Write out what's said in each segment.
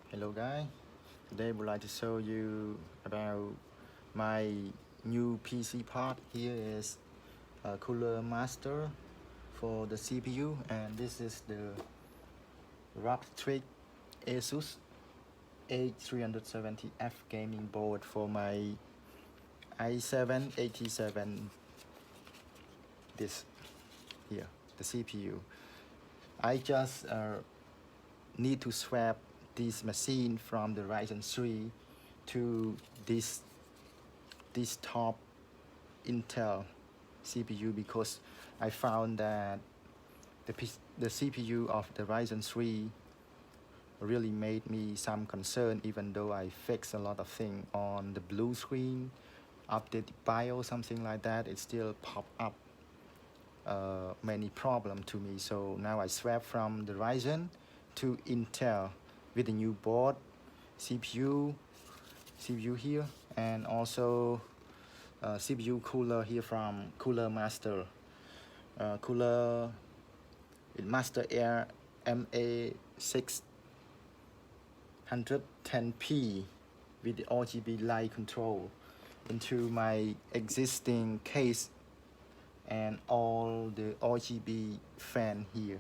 Hello guys, today I would like to show you about my new PC part. Here is a cooler master for the CPU, and this is the ROG Strix Asus H370f gaming board for my i7-87. This here, the CPU. I just need to swap this machine from the Ryzen 3 to this top Intel CPU because I found that the CPU of the Ryzen 3 really made me some concern, even though I fixed a lot of things on the blue screen, update the BIOS, something like that, it still pop up many problems to me. So now I swap from the Ryzen to Intel with the new board, CPU here, and also CPU cooler here from Cooler Master. Cooler Master Air MA610P with the RGB light control into my existing case and all the RGB fan here.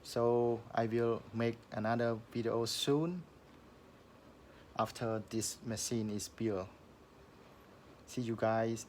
So I will make another video soon after this machine is built. See you guys.